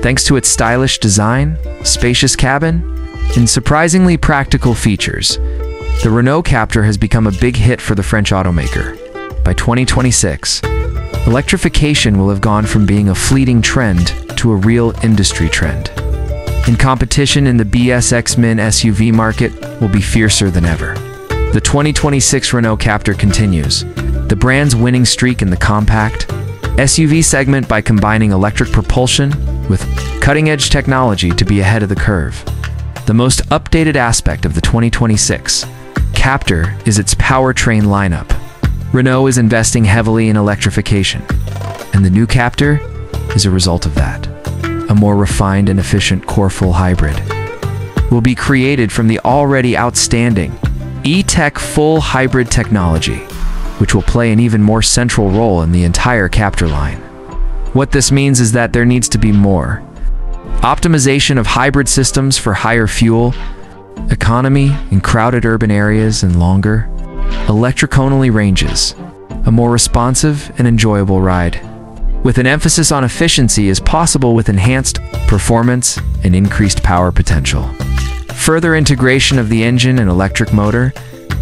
Thanks to its stylish design, spacious cabin, and surprisingly practical features, the Renault Captur has become a big hit for the French automaker. By 2026, electrification will have gone from being a fleeting trend to a real industry trend. And competition in the BSX Min SUV market will be fiercer than ever. The 2026 Renault Captur continues the brand's winning streak in the compact SUV segment by combining electric propulsion with cutting-edge technology to be ahead of the curve. The most updated aspect of the 2026 Captur is its powertrain lineup. Renault is investing heavily in electrification, and the new Captur is a result of that. A more refined and efficient core full hybrid will be created from the already outstanding E-Tech full hybrid technology, which will play an even more central role in the entire Captur line. What this means is that there needs to be more optimization of hybrid systems for higher fuel economy in crowded urban areas and longer electric-only ranges, a more responsive and enjoyable ride, with an emphasis on efficiency as possible with enhanced performance and increased power potential. Further integration of the engine and electric motor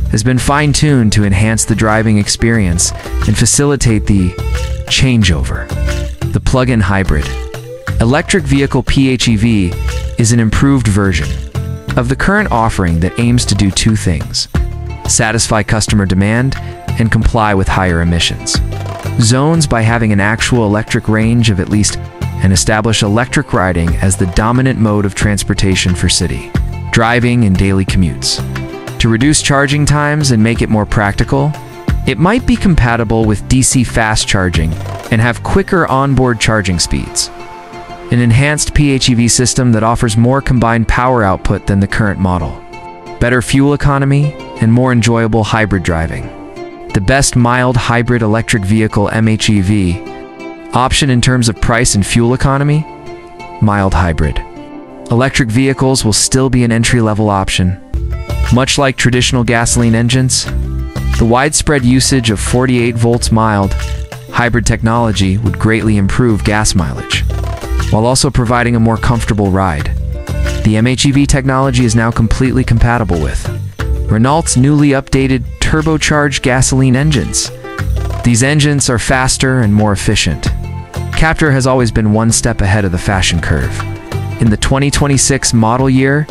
has been fine-tuned to enhance the driving experience and facilitate the changeover. The plug-in hybrid electric vehicle PHEV is an improved version of the current offering that aims to do two things: satisfy customer demand and comply with higher emissions zones by having an actual electric range of at least and establish electric riding as the dominant mode of transportation for city driving and daily commutes. To reduce charging times and make it more practical, it might be compatible with DC fast charging and have quicker onboard charging speeds. An enhanced PHEV system that offers more combined power output than the current model. Better fuel economy and more enjoyable hybrid driving. The best mild hybrid electric vehicle MHEV option in terms of price and fuel economy? Mild hybrid. Electric vehicles will still be an entry-level option. Much like traditional gasoline engines, the widespread usage of 48 volts mild hybrid technology would greatly improve gas mileage, while also providing a more comfortable ride. The MHEV technology is now completely compatible with Renault's newly updated turbocharged gasoline engines. These engines are faster and more efficient. Captur has always been one step ahead of the fashion curve. In the 2026 model year,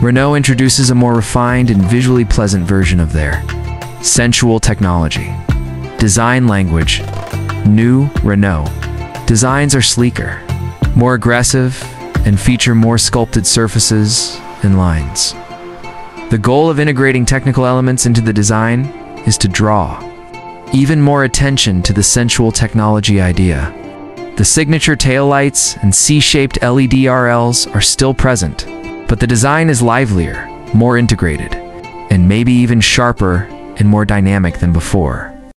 Renault introduces a more refined and visually pleasant version of their sensual technology. Design language. New Renault designs are sleeker, more aggressive, and feature more sculpted surfaces and lines. The goal of integrating technical elements into the design is to draw even more attention to the sensual technology idea. The signature taillights and C-shaped LED RLs are still present, but the design is livelier, more integrated, and maybe even sharper and more dynamic than before.